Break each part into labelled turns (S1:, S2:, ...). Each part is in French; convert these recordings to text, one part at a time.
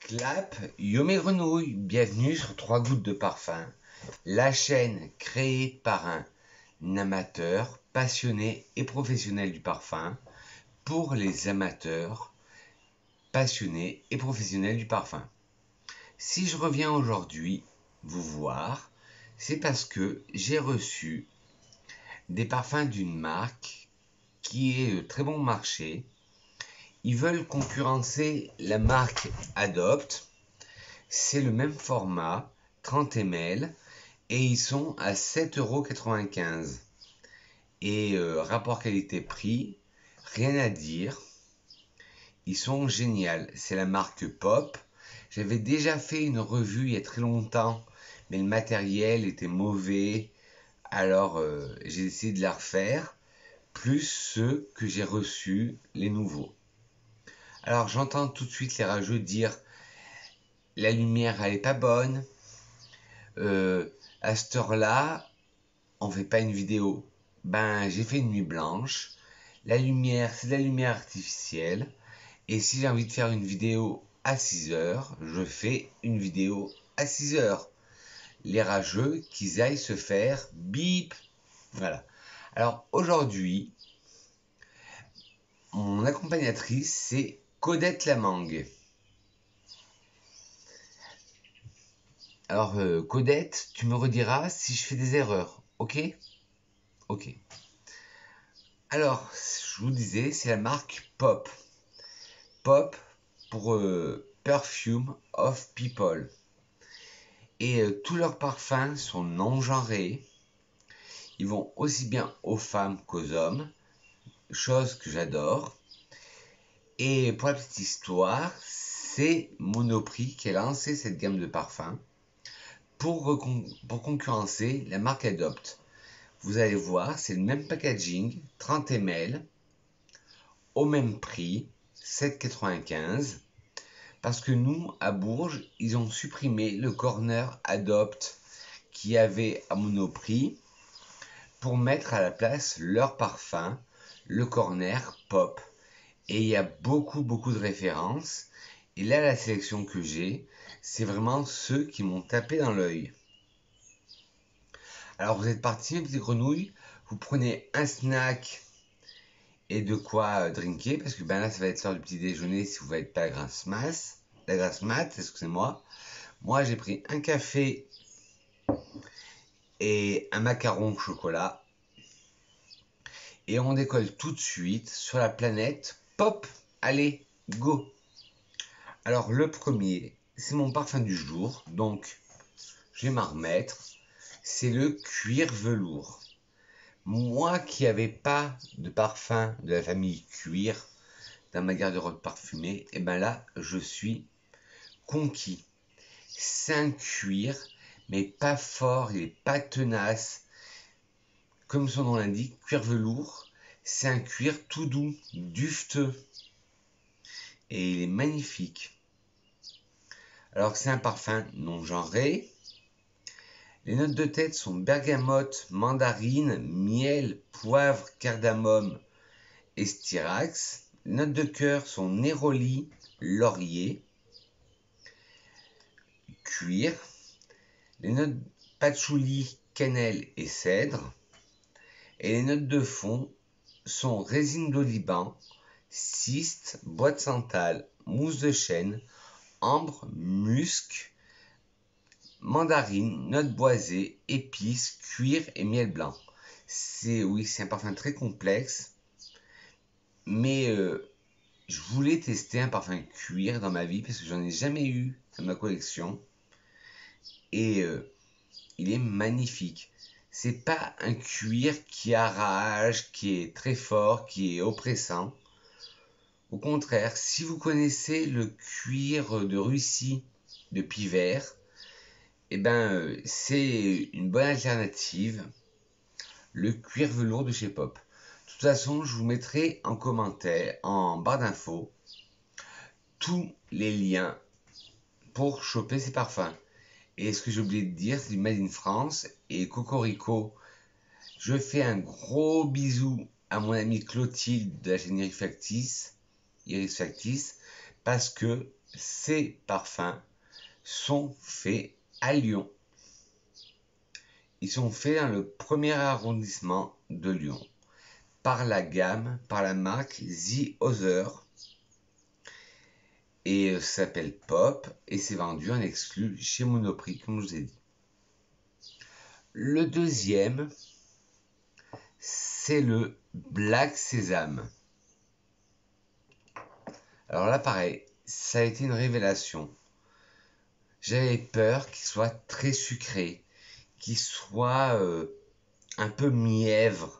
S1: Clap, yo mes grenouilles, bienvenue sur 3 gouttes de parfum, la chaîne créée par un amateur passionné et professionnel du parfum pour les amateurs passionnés et professionnels du parfum. Si je reviens aujourd'hui vous voir, c'est parce que j'ai reçu des parfums d'une marque qui est très bon marché. Ils veulent concurrencer la marque Adopt. C'est le même format, 30 ml, et ils sont à 7,95 €. Et rapport qualité-prix, rien à dire. Ils sont géniaux. C'est la marque Pop. J'avais déjà fait une revue il y a très longtemps, mais le matériel était mauvais. Alors j'ai décidé de la refaire, plus ceux que j'ai reçus, les nouveaux. Alors j'entends tout de suite les rageux dire la lumière elle est pas bonne, à cette heure-là, on fait pas une vidéo. Ben, j'ai fait une nuit blanche. La lumière, c'est de la lumière artificielle. Et si j'ai envie de faire une vidéo à 6 heures, je fais une vidéo à 6 heures. Les rageux, qu'ils aillent se faire bip. Voilà. Alors aujourd'hui, mon accompagnatrice, c'est Codette Lamangue. Alors, Codette, tu me rediras si je fais des erreurs, ok? Ok. Alors, je vous disais, c'est la marque Pop. Pop pour Perfume of People. Et tous leurs parfums sont non-genrés. Ils vont aussi bien aux femmes qu'aux hommes, chose que j'adore. Et pour la petite histoire, c'est Monoprix qui a lancé cette gamme de parfums pour concurrencer la marque Adopt. Vous allez voir, c'est le même packaging, 30 ml, au même prix, 7,95 €. Parce que nous, à Bourges, ils ont supprimé le corner Adopt qu'il y avait à Monoprix pour mettre à la place leur parfum, le corner Pop. Et il y a beaucoup de références. Et là, la sélection que j'ai, c'est vraiment ceux qui m'ont tapé dans l'œil. Alors vous êtes partis, mes petites grenouilles, vous prenez un snack et de quoi drinker, parce que ben là ça va être l'heure du petit déjeuner si vous n'êtes pas la grasse mat, excusez-moi. Moi j'ai pris un café et un macaron au chocolat. Et on décolle tout de suite sur la planète Pop. Allez, go! Alors le premier, c'est mon parfum du jour, donc je vais m'en remettre. C'est le cuir velours. Moi qui n'avais pas de parfum de la famille cuir dans ma garde-robe parfumée, et ben là je suis conquis. C'est un cuir, mais pas fort, il est pas tenace. Comme son nom l'indique, cuir velours, c'est un cuir tout doux, dufteux. Et il est magnifique. Alors que c'est un parfum non genré. Les notes de tête sont bergamote, mandarine, miel, poivre, cardamome et styrax. Les notes de cœur sont néroli, laurier, cuir. Les notes patchouli, cannelle et cèdre. Et les notes de fond sont résine d'oliban, cyste, bois de santal, mousse de chêne, ambre, musc, mandarine, notes boisées, épices, cuir et miel blanc. C'est un parfum très complexe, mais je voulais tester un parfum cuir dans ma vie parce que j'en ai jamais eu dans ma collection et il est magnifique. C'est pas un cuir qui arrache, qui est très fort, qui est oppressant. Au contraire, si vous connaissez le cuir de Russie de Piver, eh ben, c'est une bonne alternative, le cuir velours de chez Pop. De toute façon, je vous mettrai en commentaire, en barre d'infos, tous les liens pour choper ces parfums. Et ce que j'ai oublié de dire, c'est du Made in France et Cocorico. Je fais un gros bisou à mon amie Clotilde de la chaîne Iris Factice, parce que ces parfums sont faits à Lyon. Ils sont faits dans le premier arrondissement de Lyon par la marque The Other, et ça s'appelle Pop, et c'est vendu en exclu chez Monoprix, comme je vous ai dit. Le deuxième, c'est le Black Sésame. Alors là, pareil, ça a été une révélation. J'avais peur qu'il soit très sucré, qu'il soit un peu mièvre,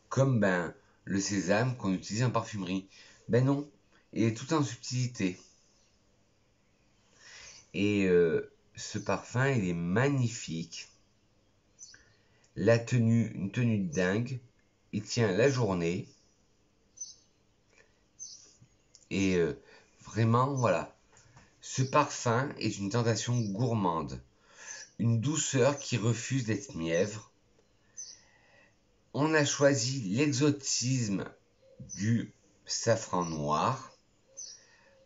S1: comme le sésame qu'on utilise en parfumerie. Ben non, il est tout en subtilité. Et ce parfum, il est magnifique. Une tenue de dingue. Il tient la journée. Et vraiment, voilà. Ce parfum est une tentation gourmande. Une douceur qui refuse d'être mièvre. On a choisi l'exotisme du safran noir.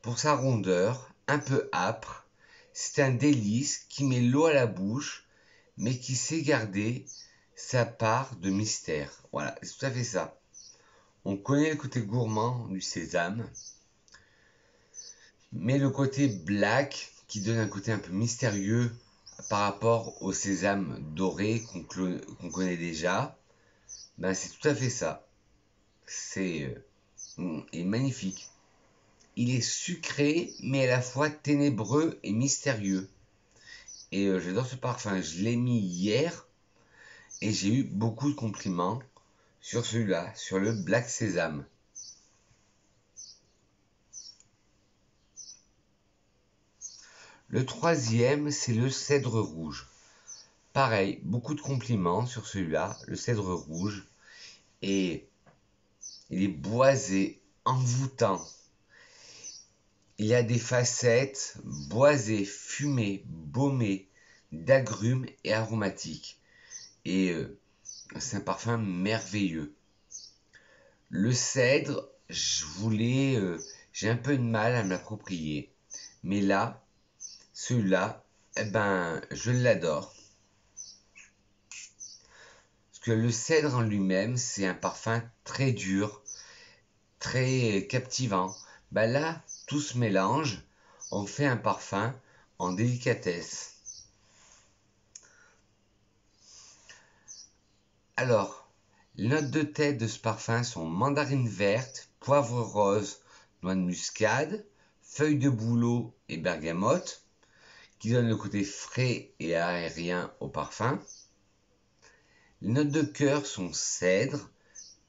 S1: Pour sa rondeur, un peu âpre, c'est un délice qui met l'eau à la bouche, mais qui sait garder sa part de mystère. Voilà, c'est tout à fait ça. On connaît le côté gourmand du sésame, mais le côté black, qui donne un côté un peu mystérieux par rapport au sésame doré qu'on connaît déjà, c'est tout à fait ça. C'est il est magnifique. Il est sucré, mais à la fois ténébreux et mystérieux. Et j'adore ce parfum. Je l'ai mis hier et j'ai eu beaucoup de compliments sur celui-là, sur le Black Sésame. Le troisième, c'est le cèdre rouge. Pareil, beaucoup de compliments sur celui-là, le cèdre rouge. Et il est boisé, envoûtant. Il y a des facettes boisées, fumées, baumées, d'agrumes et aromatiques. Et c'est un parfum merveilleux. Le cèdre, j'ai un peu de mal à me l'approprier. Mais là, celui-là, je l'adore. Parce que le cèdre en lui-même, c'est un parfum très dur, très captivant. Là, tout se mélange, on fait un parfum en délicatesse. Alors, les notes de tête de ce parfum sont mandarine verte, poivre rose, noix de muscade, feuille de bouleau et bergamote, qui donnent le côté frais et aérien au parfum. Les notes de cœur sont cèdre,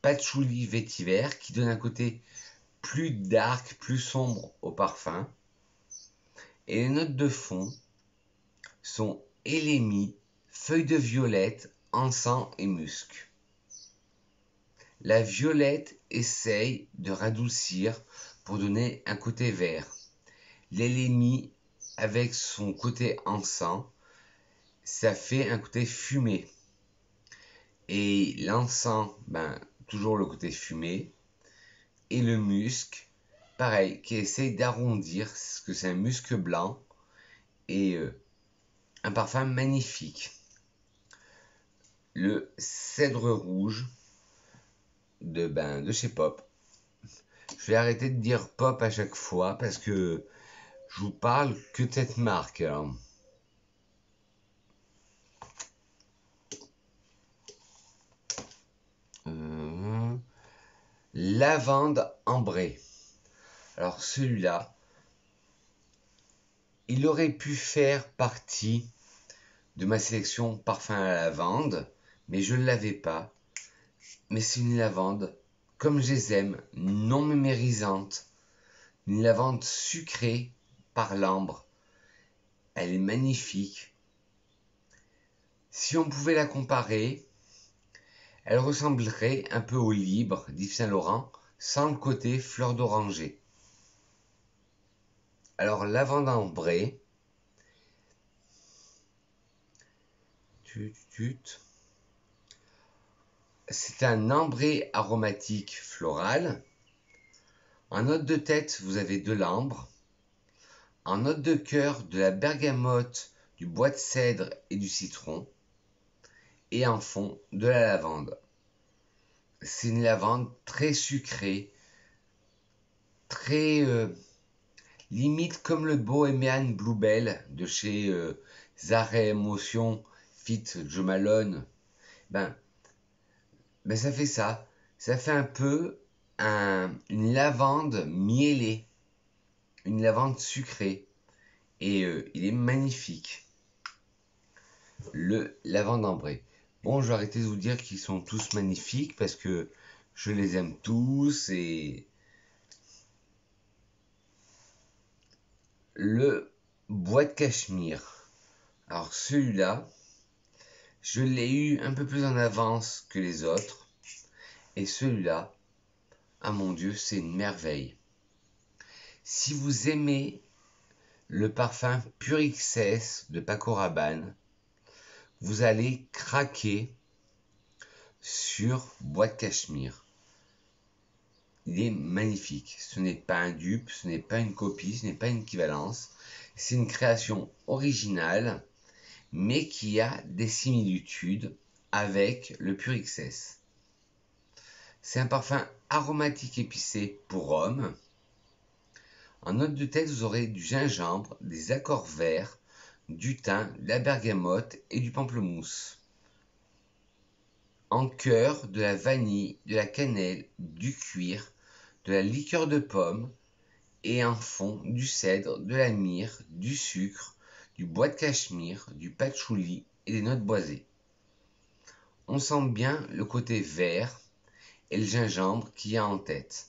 S1: patchouli, vétiver, qui donne un côté plus dark, plus sombre au parfum. Et les notes de fond sont élémie, feuille de violette, encens et musc. La violette essaye de radoucir pour donner un côté vert. L'élémie, avec son côté encens, ça fait un côté fumé. Et l'encens, toujours le côté fumé. Et le musc, pareil, qui essaye d'arrondir, parce que c'est un musc blanc. Et un parfum magnifique. Le cèdre rouge de chez Pop. Je vais arrêter de dire Pop à chaque fois parce que je vous parle que de cette marque. Alors. Lavande ambrée. Alors celui-là, il aurait pu faire partie de ma sélection parfum à la lavande, mais je ne l'avais pas. Mais c'est une lavande comme je les aime, non mémérisante. Une lavande sucrée par l'ambre. Elle est magnifique. Si on pouvait la comparer, elle ressemblerait un peu au Libre d'Yves Saint Laurent, sans le côté fleur d'oranger. Alors, lavande ambrée. C'est un ambré aromatique floral. En note de tête, vous avez de l'ambre. En note de cœur, de la bergamote, du bois de cèdre et du citron. Et en fond, de la lavande. C'est une lavande très sucrée, très limite comme le Bohemian Bluebell de chez Zare Emotion Fit Joe Malone. Ben, ça fait ça. Ça fait un peu une lavande mielée, une lavande sucrée. Et il est magnifique. Le lavande ambré. Bon, je vais arrêter de vous dire qu'ils sont tous magnifiques parce que je les aime tous. Et le bois de cachemire. Alors celui-là, je l'ai eu un peu plus en avance que les autres. Et celui-là, ah mon Dieu, c'est une merveille. Si vous aimez le parfum Pure XS de Paco Rabanne, vous allez craquer sur bois de cachemire. Il est magnifique. Ce n'est pas un dupe, ce n'est pas une copie, ce n'est pas une équivalence. C'est une création originale, mais qui a des similitudes avec le Pure XS. C'est un parfum aromatique épicé pour homme. En note de tête, vous aurez du gingembre, des accords verts, du thym, de la bergamote et du pamplemousse. En cœur, de la vanille, de la cannelle, du cuir, de la liqueur de pomme et en fond du cèdre, de la myrrhe, du sucre, du bois de cachemire, du patchouli et des notes boisées. On sent bien le côté vert et le gingembre qu'il y a en tête.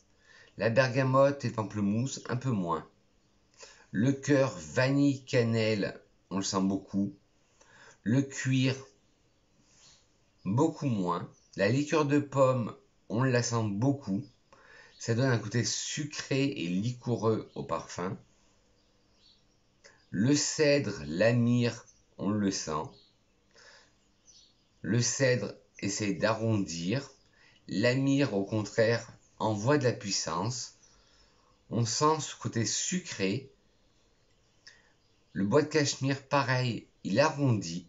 S1: La bergamote et le pamplemousse un peu moins. Le cœur vanille cannelle, on le sent beaucoup. Le cuir, beaucoup moins. La liqueur de pomme, on la sent beaucoup. Ça donne un côté sucré et liquoreux au parfum. Le cèdre, la myrrhe, on le sent. Le cèdre essaie d'arrondir. La myrrhe, au contraire, envoie de la puissance. On sent ce côté sucré. Le bois de cachemire, pareil, il arrondit.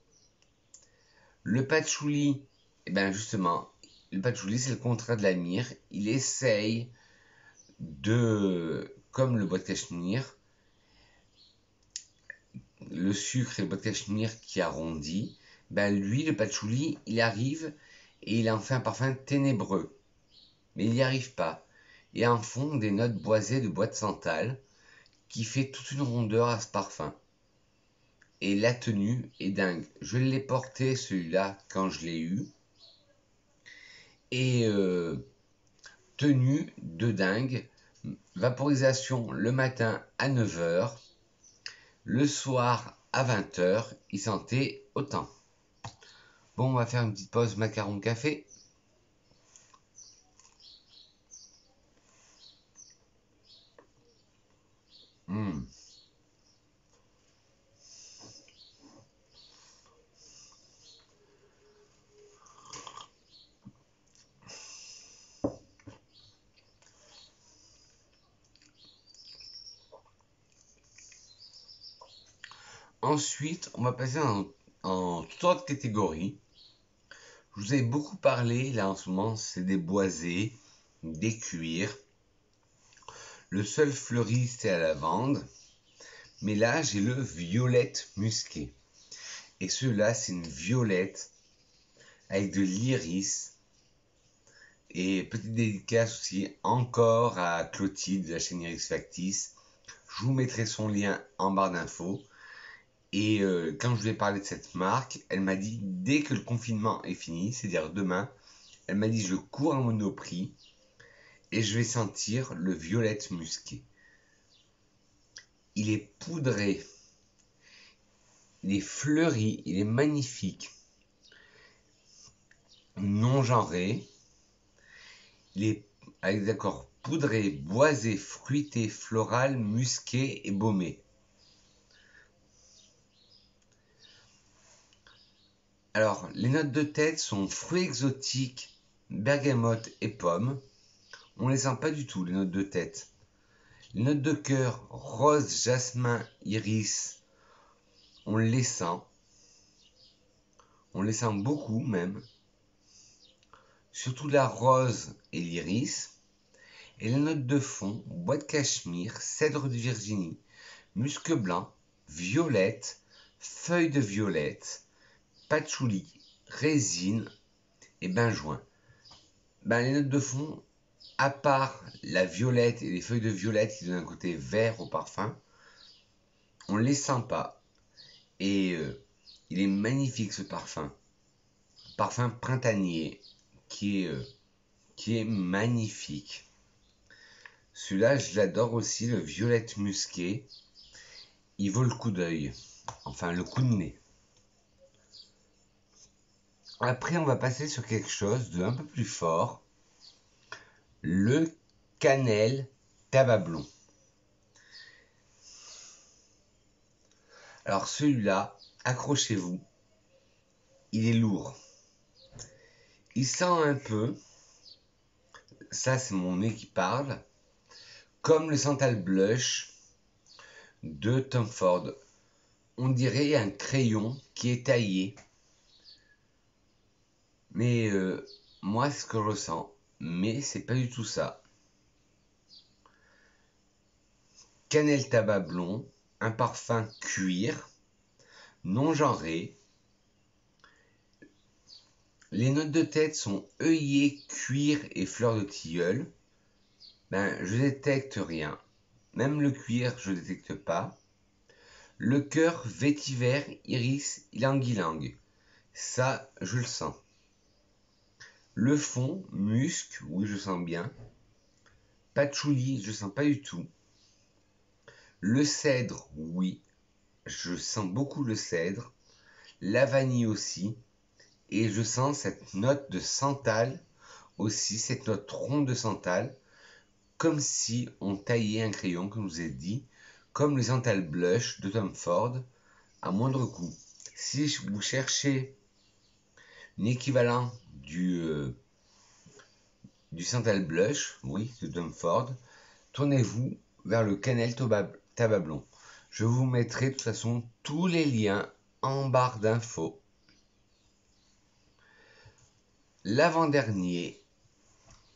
S1: Le patchouli, eh ben justement, le patchouli, c'est le contraire de la myrrhe. Il essaye de, comme le bois de cachemire, le sucre et le bois de cachemire qui arrondit, ben lui, le patchouli, il arrive et il en fait un parfum ténébreux. Mais il n'y arrive pas. Et en fond, des notes boisées de bois de santal qui fait toute une rondeur à ce parfum. Et la tenue est dingue. Je l'ai porté celui-là quand je l'ai eu. Et tenue de dingue. Vaporisation le matin à 9h. Le soir à 20h. Il sentait autant. Bon, on va faire une petite pause macaron café. Ensuite, on va passer en toute autre catégorie. Je vous ai beaucoup parlé, là en ce moment, c'est des boisés, des cuirs. Le seul fleuri, c'est la lavande. Mais là, j'ai le violette musqué. Et celui-là, c'est une violette avec de l'iris. Et petite dédicace aussi encore à Clotilde de la chaîne Iris Factice. Je vous mettrai son lien en barre d'infos. Et quand je lui ai parlé de cette marque, elle m'a dit dès que le confinement est fini, c'est-à-dire demain, elle m'a dit je cours à Monoprix et je vais sentir le violette musqué. Il est poudré, il est fleuri, il est magnifique, non genré, il est avec des accords poudré, boisé, fruité, floral, musqué et baumé. Alors, les notes de tête sont fruits exotiques, bergamote et pommes. On les sent pas du tout, les notes de tête. Les notes de cœur, rose, jasmin, iris, on les sent. On les sent beaucoup même. Surtout la rose et l'iris. Et les notes de fond, bois de cachemire, cèdre de Virginie, musc blanc, violette, feuille de violette, patchouli, résine et benjoin. Les notes de fond, à part la violette et les feuilles de violette qui donnent un côté vert au parfum, on ne les sent pas. Et il est magnifique ce parfum. Parfum printanier qui est magnifique. Celui-là, je l'adore aussi, le violette musqué. Il vaut le coup d'œil. Enfin, le coup de nez. Après, on va passer sur quelque chose de un peu plus fort. Le cannelle tabac blond. Alors celui-là, accrochez-vous. Il est lourd. Il sent un peu, ça c'est mon nez qui parle, comme le Santal Blush de Tom Ford. On dirait un crayon qui est taillé. Mais moi, c'est ce que je ressens. Mais c'est pas du tout ça. Cannelle tabac blond, un parfum cuir, non genré. Les notes de tête sont œillet, cuir et fleurs de tilleul. Je détecte rien. Même le cuir, je détecte pas. Le cœur, vétiver, iris, ylang-ylang. Ça, je le sens. Le fond, musc, oui, je sens bien. Patchouli, je sens pas du tout. Le cèdre, oui, je sens beaucoup le cèdre. La vanille aussi. Et je sens cette note de santal aussi, cette note ronde de santal, comme si on taillait un crayon, comme je vous ai dit, comme le Santal Blush de Tom Ford, à moindre coût. Si vous cherchez un équivalent du Santal Blush, oui, de Tom Ford, tournez-vous vers le cannelle tabac blond. Je vous mettrai de toute façon tous les liens en barre d'infos. L'avant-dernier,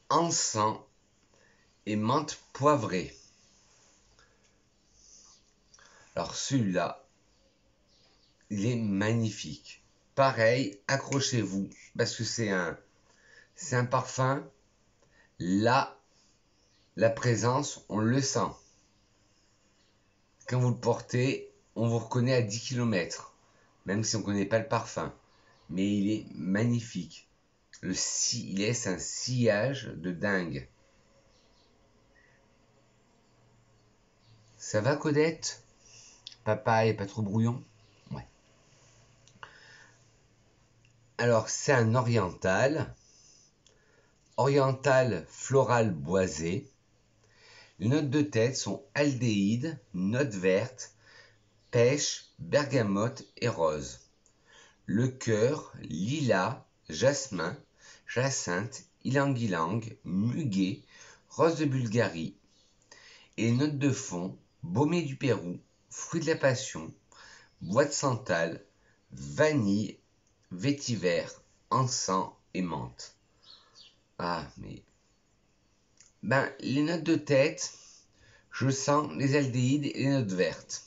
S1: encens et menthe poivrée. Alors celui-là, il est magnifique. Pareil, accrochez-vous parce que c'est un parfum. Là, la présence, on le sent. Quand vous le portez, on vous reconnaît à 10 km, même si on ne connaît pas le parfum. Mais il est magnifique. Il laisse un sillage de dingue. Ça va, Codette? Papa est pas trop brouillon? Ouais. Alors, c'est un oriental. Oriental floral boisé. Les notes de tête sont aldéhyde, notes vertes, pêche, bergamote et rose. Le cœur, lilas, jasmin, jacinthe, ylang-ylang, muguet, rose de Bulgarie. Et les notes de fond, baumet du Pérou, fruit de la passion, bois de santal, vanille, vétiver, encens et menthe. Ah, mais... les notes de tête, je sens les aldéhydes et les notes vertes.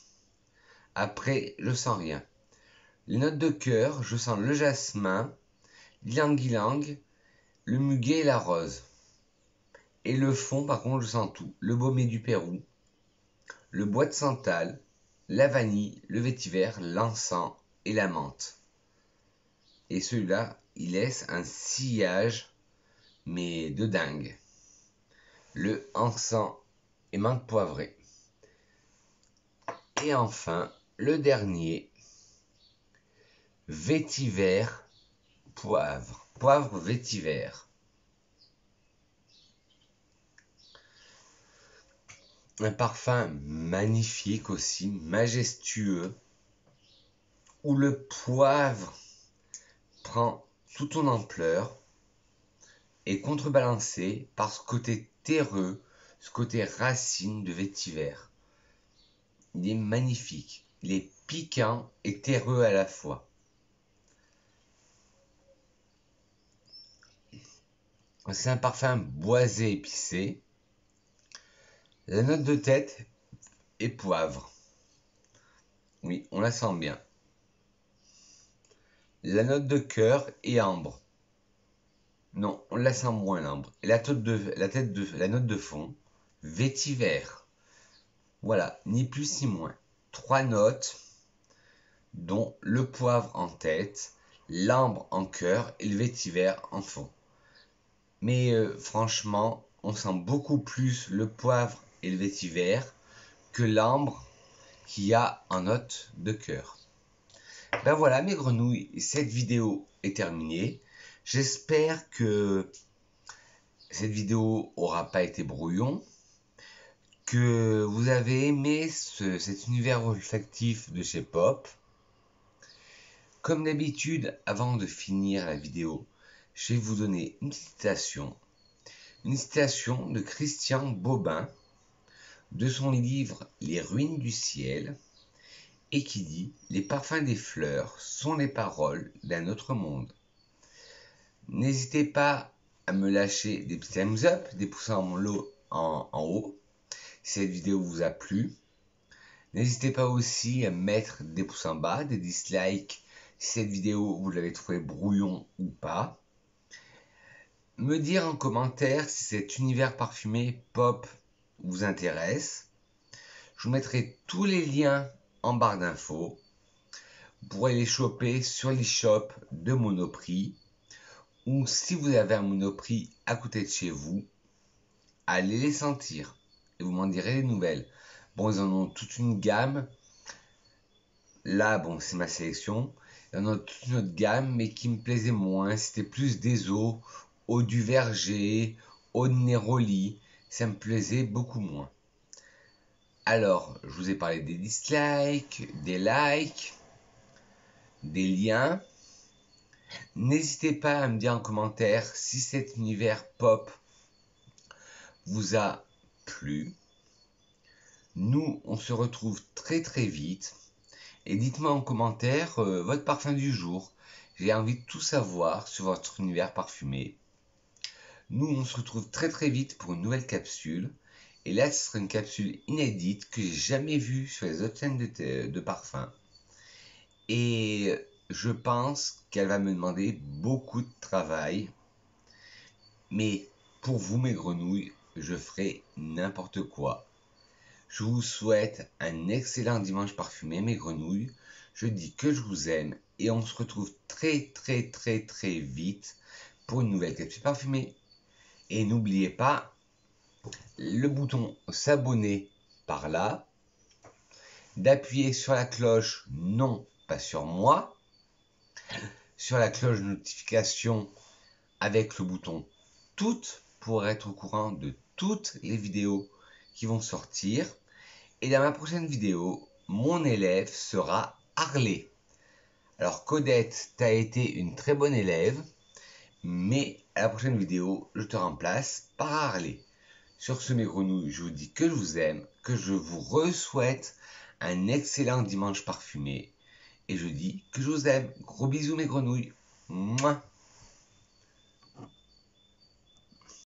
S1: Après, je sens rien. Les notes de cœur, je sens le jasmin, l'ylang-ylang, le muguet et la rose. Et le fond, par contre, je sens tout. Le baumet du Pérou, le bois de santal, la vanille, le vétiver, l'encens et la menthe. Et celui-là, il laisse un sillage, mais de dingue. Le encens et menthe poivrée. Et enfin, le dernier, vétiver, poivre. Poivre vétiver. Un parfum magnifique aussi, majestueux, où le poivre prend toute son ampleur et contrebalancé par ce côté terreux, ce côté racine de vétiver. Il est magnifique. Il est piquant et terreux à la fois. C'est un parfum boisé épicé. La note de tête est poivre. Oui, on la sent bien. La note de cœur est ambre. Non, on la sent moins l'ambre. Et la note de fond, vétiver. Voilà, ni plus ni moins. 3 notes, dont le poivre en tête, l'ambre en cœur et le vétiver en fond. Mais franchement, on sent beaucoup plus le poivre et le vétiver que l'ambre qu'il y a en note de cœur. Ben voilà mes grenouilles, cette vidéo est terminée. J'espère que cette vidéo aura pas été brouillon, que vous avez aimé cet univers olfactif de chez Pop. Comme d'habitude, avant de finir la vidéo, je vais vous donner une citation de Christian Bobin, de son livre Les ruines du ciel, et qui dit « Les parfums des fleurs sont les paroles d'un autre monde ». N'hésitez pas à me lâcher des petits thumbs up, des pouces en haut, si cette vidéo vous a plu. N'hésitez pas aussi à mettre des pouces en bas, des dislikes, si cette vidéo vous l'avez trouvée brouillon ou pas. Me dire en commentaire si cet univers parfumé Pop vous intéresse. Je vous mettrai tous les liens en barre d'infos. Vous pourrez les choper sur l'e-shop de Monoprix. Ou si vous avez un Monoprix à côté de chez vous, allez les sentir et vous m'en direz des nouvelles. Bon, ils en ont toute une gamme. Là, bon, c'est ma sélection. Ils en ont toute une autre gamme, mais qui me plaisait moins. C'était plus des eaux du Verger, eau de Neroli. Ça me plaisait beaucoup moins. Alors, je vous ai parlé des dislikes, des likes, des liens. N'hésitez pas à me dire en commentaire si cet univers Pop vous a plu. Nous, on se retrouve très très vite. Et dites-moi en commentaire votre parfum du jour. J'ai envie de tout savoir sur votre univers parfumé. Nous, on se retrouve très très vite pour une nouvelle capsule. Et là, ce sera une capsule inédite que j'ai jamais vue sur les autres chaînes de parfums. Et je pense qu'elle va me demander beaucoup de travail. Mais pour vous, mes grenouilles, je ferai n'importe quoi. Je vous souhaite un excellent dimanche parfumé, mes grenouilles. Je dis que je vous aime et on se retrouve très très très très vite pour une nouvelle capsule parfumée. Et n'oubliez pas le bouton s'abonner par là, d'appuyer sur la cloche, non pas sur moi, sur la cloche de notification avec le bouton toutes pour être au courant de toutes les vidéos qui vont sortir. Et dans ma prochaine vidéo, mon élève sera Harley. Alors Codette, tu as été une très bonne élève, mais à la prochaine vidéo, je te remplace par Harley. Sur ce, mes grenouilles, je vous dis que je vous aime, que je vous souhaite un excellent dimanche parfumé. Et je dis que je vous aime. Gros bisous, mes grenouilles. Mouah.